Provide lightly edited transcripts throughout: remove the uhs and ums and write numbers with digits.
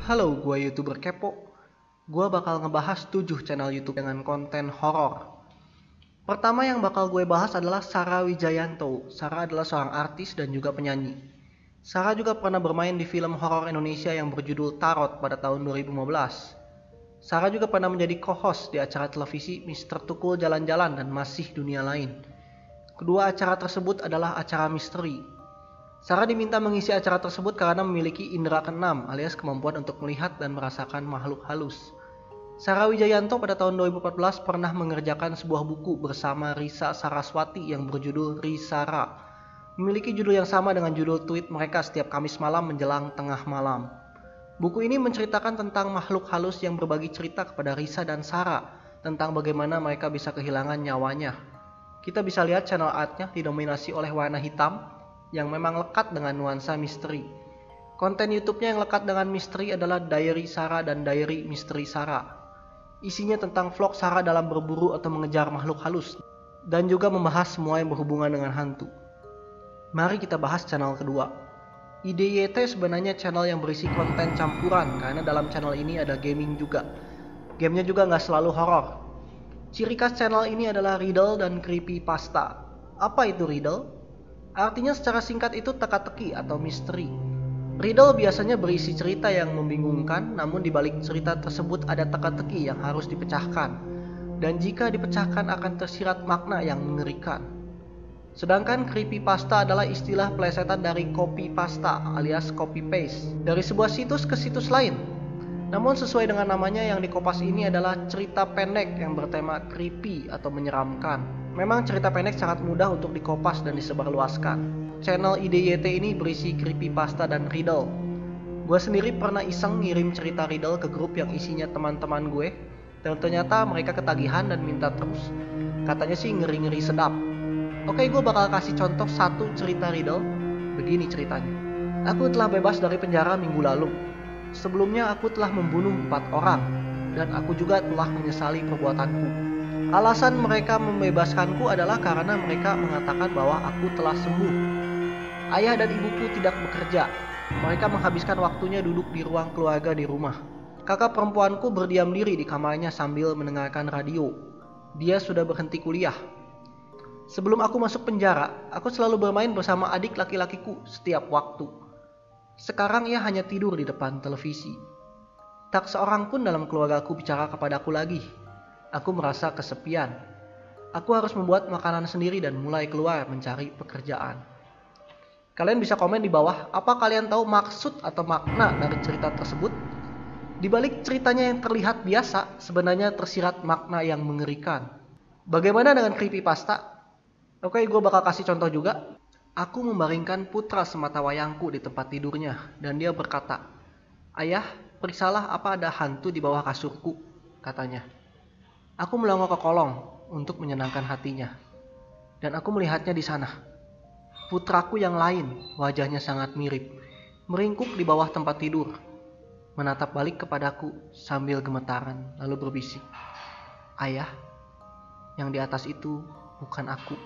Halo, gue YouTuber Kepo. Gue bakal ngebahas 7 channel YouTube dengan konten horor. Pertama yang bakal gue bahas adalah Sarah Wijayanto. Sarah adalah seorang artis dan juga penyanyi. Sarah juga pernah bermain di film horor Indonesia yang berjudul Tarot pada tahun 2015. Sarah juga pernah menjadi co-host di acara televisi Mr. Tukul Jalan-Jalan dan Masih Dunia Lain. Kedua acara tersebut adalah acara misteri. Sarah diminta mengisi acara tersebut karena memiliki indera keenam alias kemampuan untuk melihat dan merasakan makhluk halus. Sarah Wijayanto pada tahun 2014 pernah mengerjakan sebuah buku bersama Risa Saraswati yang berjudul Risara. Memiliki judul yang sama dengan judul tweet mereka setiap Kamis malam menjelang tengah malam. Buku ini menceritakan tentang makhluk halus yang berbagi cerita kepada Risa dan Sarah tentang bagaimana mereka bisa kehilangan nyawanya. Kita bisa lihat channel artnya didominasi oleh warna hitam yang memang lekat dengan nuansa misteri. Konten YouTube-nya yang lekat dengan misteri adalah Diary Sarah dan Diary Misteri Sarah. Isinya tentang vlog Sarah dalam berburu atau mengejar makhluk halus dan juga membahas semua yang berhubungan dengan hantu. Mari kita bahas channel kedua. IDYT sebenarnya channel yang berisi konten campuran karena dalam channel ini ada gaming juga. Gamenya juga nggak selalu horor. Ciri khas channel ini adalah riddle dan creepypasta. Apa itu riddle? Artinya secara singkat itu teka-teki atau misteri. Riddle biasanya berisi cerita yang membingungkan, namun di balik cerita tersebut ada teka-teki yang harus dipecahkan. Dan jika dipecahkan akan tersirat makna yang mengerikan. Sedangkan creepypasta adalah istilah plesetan dari copy pasta alias copy paste dari sebuah situs ke situs lain. Namun sesuai dengan namanya yang dikopas ini adalah cerita pendek yang bertema creepy atau menyeramkan. Memang cerita pendek sangat mudah untuk dikopas dan disebarluaskan. Channel IDYT ini berisi creepypasta dan riddle. Gue sendiri pernah iseng ngirim cerita riddle ke grup yang isinya teman-teman gue, dan ternyata mereka ketagihan dan minta terus. Katanya sih ngeri-ngeri sedap. Oke, gue bakal kasih contoh satu cerita riddle. Begini ceritanya. Aku telah bebas dari penjara minggu lalu. Sebelumnya aku telah membunuh 4 orang, dan aku juga telah menyesali perbuatanku. Alasan mereka membebaskanku adalah karena mereka mengatakan bahwa aku telah sembuh. Ayah dan ibuku tidak bekerja. Mereka menghabiskan waktunya duduk di ruang keluarga di rumah. Kakak perempuanku berdiam diri di kamarnya sambil mendengarkan radio. Dia sudah berhenti kuliah. Sebelum aku masuk penjara, aku selalu bermain bersama adik laki-lakiku setiap waktu. Sekarang ia hanya tidur di depan televisi. Tak seorang pun dalam keluargaku bicara kepadaku lagi. Aku merasa kesepian. Aku harus membuat makanan sendiri dan mulai keluar mencari pekerjaan. Kalian bisa komen di bawah, apa kalian tahu maksud atau makna dari cerita tersebut? Di balik ceritanya yang terlihat biasa, sebenarnya tersirat makna yang mengerikan. Bagaimana dengan creepypasta? Oke, gue bakal kasih contoh juga. Aku membaringkan putra sematawayangku di tempat tidurnya, dan dia berkata, "Ayah, periksalah apa ada hantu di bawah kasurku," katanya. Aku melongo ke kolong untuk menyenangkan hatinya. Dan aku melihatnya di sana. Putraku yang lain, wajahnya sangat mirip, meringkuk di bawah tempat tidur. Menatap balik kepadaku sambil gemetaran lalu berbisik, "Ayah, yang di atas itu bukan aku."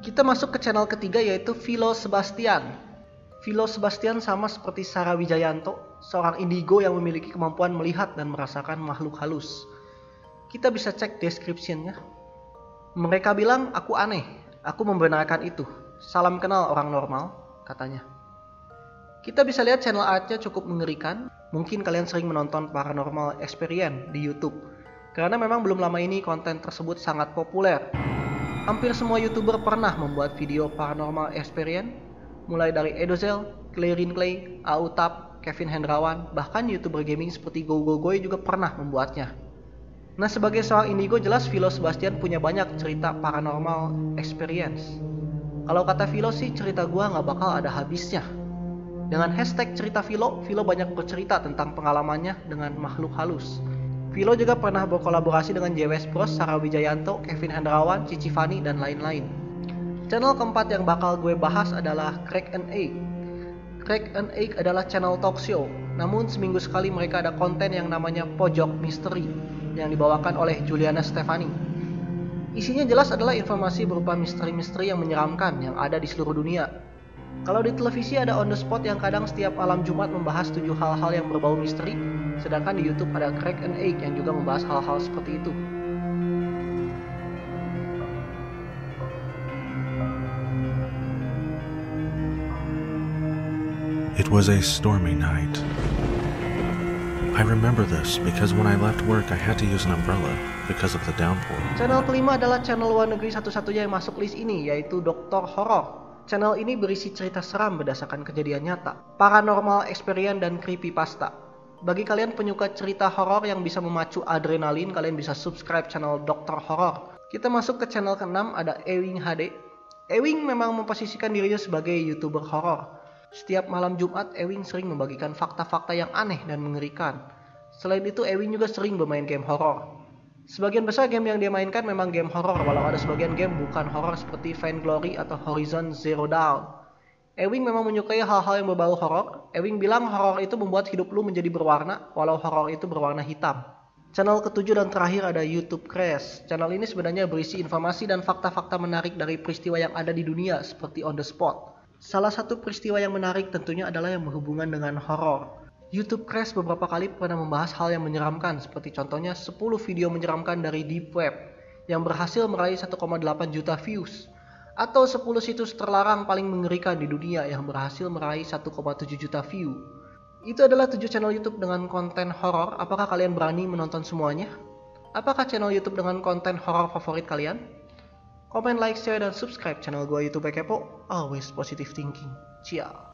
Kita masuk ke channel ketiga yaitu Philo Sebastian. Philo Sebastian sama seperti Sarah Wijayanto, seorang indigo yang memiliki kemampuan melihat dan merasakan makhluk halus. Kita bisa cek description-nya. Mereka bilang aku aneh, aku membenarkan itu. Salam kenal orang normal, katanya. Kita bisa lihat channel artnya cukup mengerikan. Mungkin kalian sering menonton Paranormal Experience di YouTube. Karena memang belum lama ini konten tersebut sangat populer. Hampir semua YouTuber pernah membuat video Paranormal Experience, mulai dari Edozel, Clarin Clay, Autap, Kevin Hendrawan, bahkan YouTuber gaming seperti GoGoGoy juga pernah membuatnya. Nah, sebagai seorang indigo jelas Philo Sebastian punya banyak cerita Paranormal Experience. Kalau kata Philo sih cerita gua nggak bakal ada habisnya. Dengan hashtag cerita Philo, Philo banyak bercerita tentang pengalamannya dengan makhluk halus. Philo juga pernah berkolaborasi dengan JWS Bros, Sarah Wijayanto, Kevin Hendrawan, Cici Fani, dan lain-lain. Channel keempat yang bakal gue bahas adalah Crack and Egg. Crack and Egg adalah channel talk show, namun seminggu sekali mereka ada konten yang namanya Pojok Misteri yang dibawakan oleh Juliana Stefani. Isinya jelas adalah informasi berupa misteri-misteri yang menyeramkan yang ada di seluruh dunia. Kalau di televisi ada On The Spot yang kadang setiap malam Jumat membahas 7 hal-hal yang berbau misteri, sedangkan di YouTube ada Crack and Egg yang juga membahas hal-hal seperti itu. It was a stormy night. I remember this because when I left work I had to use an umbrella because of the downpour. Channel kelima adalah channel luar negeri satu-satunya yang masuk list ini, yaitu Dokter Horor. Channel ini berisi cerita seram berdasarkan kejadian nyata, paranormal experience, dan creepypasta. Bagi kalian penyuka cerita horor yang bisa memacu adrenalin, kalian bisa subscribe channel Dokter Horor. Kita masuk ke channel ke-6, ada Ewing HD. Ewing memang memposisikan dirinya sebagai YouTuber horor. Setiap malam Jumat, Ewing sering membagikan fakta-fakta yang aneh dan mengerikan. Selain itu, Ewing juga sering bermain game horor. Sebagian besar game yang dia mainkan memang game horor, walau ada sebagian game bukan horor seperti Vainglory atau Horizon Zero Dawn. Ewing memang menyukai hal-hal yang berbau horor. Ewing bilang horor itu membuat hidup lu menjadi berwarna, walau horor itu berwarna hitam. Channel ketujuh dan terakhir ada YouTube Crash. Channel ini sebenarnya berisi informasi dan fakta-fakta menarik dari peristiwa yang ada di dunia seperti On The Spot. Salah satu peristiwa yang menarik tentunya adalah yang berhubungan dengan horor. YouTube Crash beberapa kali pernah membahas hal yang menyeramkan, seperti contohnya 10 video menyeramkan dari Deep Web yang berhasil meraih 1,8 juta views, atau 10 situs terlarang paling mengerikan di dunia yang berhasil meraih 1,7 juta view. Itu adalah 7 channel YouTube dengan konten horor. Apakah kalian berani menonton semuanya? Apakah channel YouTube dengan konten horor favorit kalian? Komen, like, share, dan subscribe channel gue YouTube Kepo. Always positive thinking. Ciao.